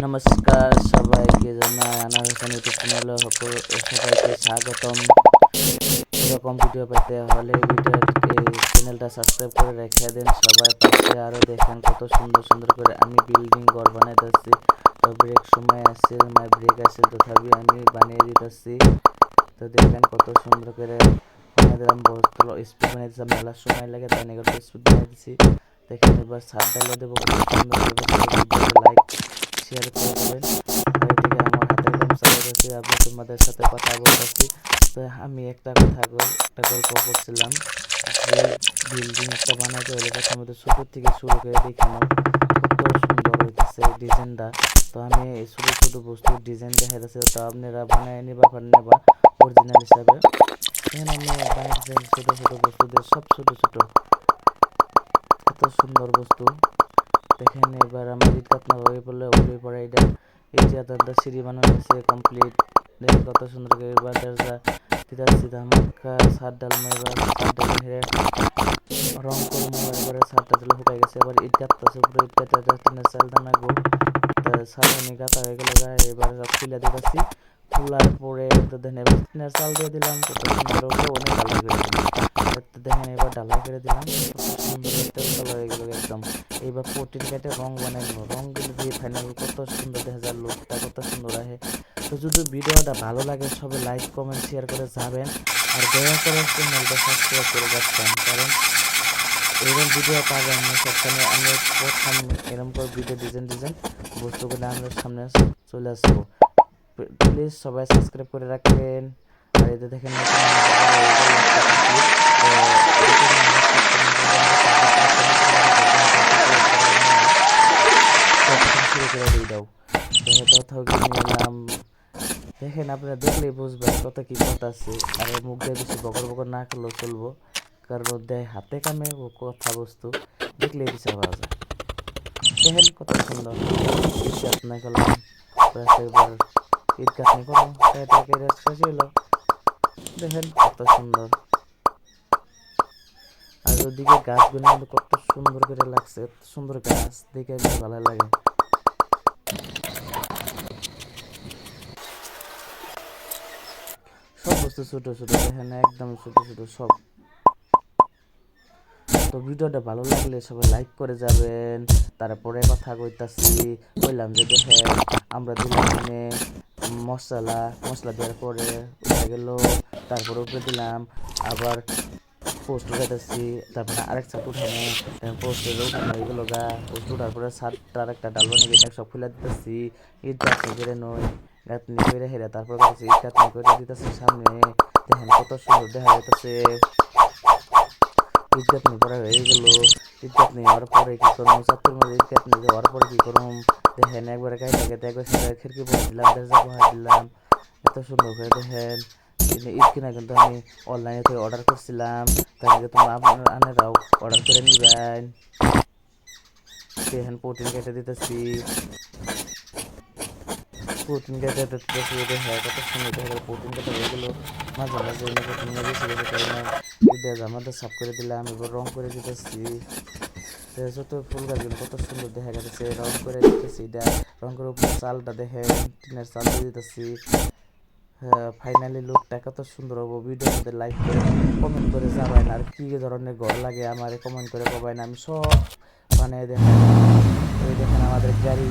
নমস্কার সবাইকে জানাই আনার হোসেন ইউটিউব চ্যানেলে সবাইকে স্বাগতম। এরকম ভিডিও পেতে হলে চ্যানেলটা সাবস্ক্রাইব করে রেখে দিন সবাই পাশে। আরও দেখেন কত সুন্দর সুন্দর করে আমি বিল্ডিং ঘর বানাইতেছি। তো ব্রেক সময় আসছিল, ব্রেক আসছিল তথাপি আমি বানিয়ে দিতেছি। তো দেখেন কত সুন্দর করে বানিয়ে দিলাম। বস্তু স্পিড বানিয়ে দিলাম, মেলার সময় লাগে তাই নিয়ে স্পিড বানিয়ে দিচ্ছি। দেখেন এবার ছাদ ডালে দেবো, কত সুন্দর ভিডিওতে লাইক শেয়ার করে দেবেন। আর এদিকে আমার হাতের কাম চালাইতেছি, আমি তোমাদের সাথে কথা বলতেছি। তো আমি একটা গল্প করছিলাম যে বিল্ডিং একটা বানাইতে হলে প্রথমে তো ছোটোর থেকে শুরু করে দেখানো কত সুন্দর হইতেছে ডিজাইনটা। তো আমি এই ছোটো ছোটো বস্তুর ডিজাইন দেখাইতেছি, তো আপনারা বানায় নিবা পারেন বা অরিজিনাল হিসাবে। এখানে আমি বানাইতেছি ছোটো ছোটো বস্তুদের, সব ছোটো ছোটো কত সুন্দর বস্তু। দেখেন এবার আমার ইট কাটনা হয়ে পড়লে ওগুলি পরে এটা এই যে আপনার সিঁড়ি বানানো হয়েছে কমপ্লিট। দেখেন কত সুন্দর করে এবার দরজা দিতেছি ধামাকা ছাদ ডালমা। এবার ছাদ ডালে হেরে রং করবো, এবারে ছাদটা দিলে শুকাই গেছে। এবার ইট কাটতেছে, পুরো ইট কাটতে টিনের চাল দানাগো ছাদনি কাটা হয়ে গেলে এবার সব খুলে দিতেছি। খোলার পরে তো দেখেন এবার টিনের চাল দিয়ে দিলাম, কত সুন্দর হলো, অনেক ঢালাই করে দিলাম। দেখেন এবার ঢালাই করে দিলাম, কত সুন্দর তেল হয়ে গেল একদম। এইবার প্রোটিন কেটে রং বানাইলো, রংগুলো দিয়ে ফাইনাল কত সুন্দর দেখা যায়, লুকটা কত সুন্দর আসে। তো যদি ভিডিওটা ভালো লাগে সবাই লাইক কমেন্ট শেয়ার করে যাবেন, আর দয়া করে চ্যানেলটা সাবস্ক্রাইব করে রাখবেন, কারণ এরকম ভিডিও পাবেন না সবখানে। আমি প্রথম এরকম করে ভিডিও ডিজাইন বস্তুগুলো আমাদের সামনে চলে আসবো। প্লিজ সবাই সাবস্ক্রাইব করে রাখবেন। আর এতে দেখেন শুরু করে দিয়ে দাও। নিলাম, দেখেন আপনারা দেখলেই বুঝবেন কত কি কথা আছে। আর মুখ দিয়ে বেশি বকর বকর না করলেও চলবো, কারণ দেয় হাতে কামে ও কথা বস্তু দেখলেই বিচার পাওয়া যায়। দেখেন কত সুন্দর ইট কাটনা করলাম, এবার ইট কাটনি করলাম, শেষ হইল। দেখেন কত সুন্দর। আর ওদিকে গাছগুলো কিন্তু কত সুন্দর করে লাগছে, এত সুন্দর গাছ দেখে ভালো লাগে। সব বস্তু ছোট ছোট, দেখেন একদম ছোট ছোট সব। তো ভিডিওটা ভালো লাগলে সবাই লাইক করে যাবেন। তারপরে কথা কইলাম যে দেখেন আমরা দিলাম এখানে মশলা দেওয়ার পরে উঠে গেল, তারপরে উপরে দিলাম আবার পোস্ট উঠাইতেছি, তারপরে আরেক ছাদ উঠানো, পোস্টের উঠানো এগুলো পোস্ট উঠার পরে ছাদটা আরেকটা ডাল বানিয়ে এটা সব খুলে দিতেছি। ইট গাঁথনি করে নই, গাঁথনি করে হেরে তারপরে ইট গাঁথনি করে দিতেছি সামনে। দেখেন কত সুন্দর দেখা যাইতেছে। ইট গাঁথনি করা হয়ে গেল, ইট গাঁথনি হওয়ার পরে কি করবো, চাতুর মধ্যে ইট গাঁথনি হওয়ার পরে কি করবো, দেখেন একবারে গাইতে গাইতে একবার সাথে খিড়কি বহাই দিলাম, দরজা বহাই দিলাম। এত সুন্দর করে দেখেন। ইট কিনা কিন্তু আমি অনলাইনে থেকে অর্ডার করছিলাম, তাহলে তোমরা আপনারাও অর্ডার করে নিবেন। দেখেন প্রোটিন কেটে দিতেছি, প্রোটিন কেটে দিতেছি। দেখে কত সুন্দর দেখা গেল প্রোটিন কেটে হয়ে গেলো। মাঝে মাঝে প্রোটিন বেশি বেশি কারণে আমাদের সাফ করে দিলাম, এবার রং করে দিতেছি। যত ফুল গাছগুলো কত সুন্দর দেখা যাচ্ছে, রং করে দিতেছি। এটা রং করে উপরে চালটা দেখেন টিনের চাল দিয়ে দিতেছি। ফাইনালি লুকটা কত সুন্দর হবো। ভিডিওর মধ্যে লাইক করে কমেন্ট করে যাবেন, আর কি ধরনের ঘর লাগে আমার কমেন্ট করে পাবেন, আমি সব বানিয়ে দেখেন। ওই দেখেন আমাদের গাড়ি